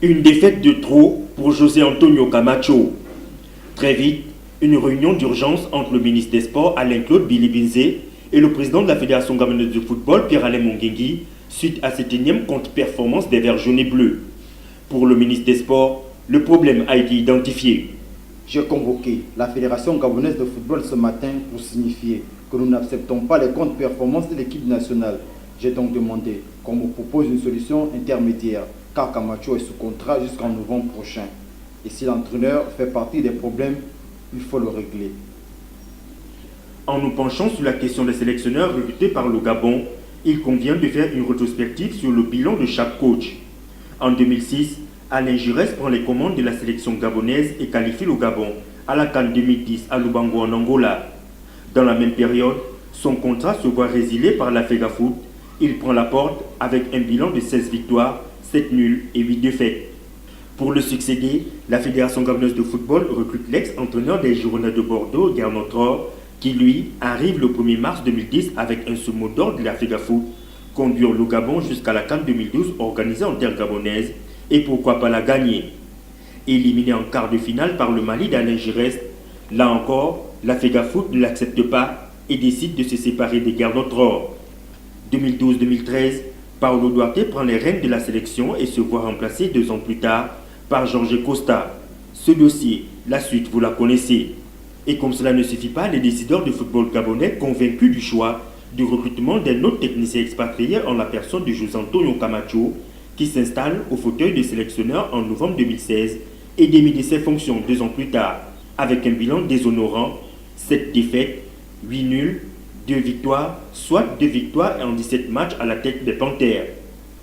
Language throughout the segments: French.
Une défaite de trop pour José Antonio Camacho. Très vite, une réunion d'urgence entre le ministre des Sports Alain-Claude Bilibinze et le président de la Fédération gabonaise de football Pierre-Alain Monguengui suite à cette énième contre-performance des Verts jaunes et bleus. Pour le ministre des Sports, le problème a été identifié. J'ai convoqué la Fédération gabonaise de football ce matin pour signifier que nous n'acceptons pas les contre-performances de l'équipe nationale. J'ai donc demandé qu'on me propose une solution intermédiaire, car Camacho est sous contrat jusqu'en novembre prochain. Et si l'entraîneur fait partie des problèmes, il faut le régler. En nous penchant sur la question des sélectionneurs recrutés par le Gabon, il convient de faire une rétrospective sur le bilan de chaque coach. En 2006, Alain Giresse prend les commandes de la sélection gabonaise et qualifie le Gabon à la CAN 2010 à Lubango en Angola. Dans la même période, son contrat se voit résilié par la FEGAFOOT. Il prend la porte avec un bilan de 16 victoires, 7 nuls et 8 défaites. Pour le succéder, la Fédération gabonaise de football recrute l'ex-entraîneur des Girondins de Bordeaux, Gernot Rohr, qui lui arrive le 1er mars 2010 avec un seul mot d'ordre de la FEGAFOOT, conduire le Gabon jusqu'à la CAN 2012 organisée en terre gabonaise et pourquoi pas la gagner. Éliminé en quart de finale par le Mali d'Alain Giresse, là encore, la FEGAFOOT ne l'accepte pas et décide de se séparer des Gernot Rohr. 2012-2013, Paulo Duarte prend les rênes de la sélection et se voit remplacé 2 ans plus tard par Jorge Costa. Ce dossier, la suite, vous la connaissez. Et comme cela ne suffit pas, les décideurs de football gabonais convaincus du choix du recrutement d'un autre technicien expatrié en la personne de José Antonio Camacho, qui s'installe au fauteuil de sélectionneur en novembre 2016 et démit de ses fonctions 2 ans plus tard, avec un bilan déshonorant, 7 défaites, 8 nuls, 2 victoires, soit 2 victoires en 17 matchs à la tête des Panthères,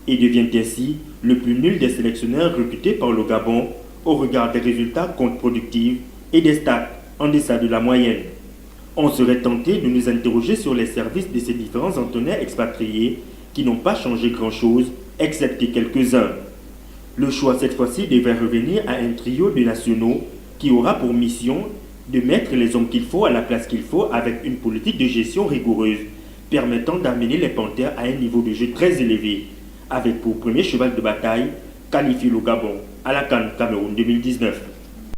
et devient ainsi le plus nul des sélectionneurs recrutés par le Gabon au regard des résultats contre-productifs et des stats en deçà de la moyenne. On serait tenté de nous interroger sur les services de ces différents entraîneurs expatriés qui n'ont pas changé grand-chose, excepté quelques-uns. Le choix cette fois-ci devrait revenir à un trio de nationaux qui aura pour mission de mettre les hommes qu'il faut à la place qu'il faut avec une politique de gestion rigoureuse, permettant d'amener les Panthères à un niveau de jeu très élevé, avec pour premier cheval de bataille qualifier le Gabon à la CAN Cameroun 2019.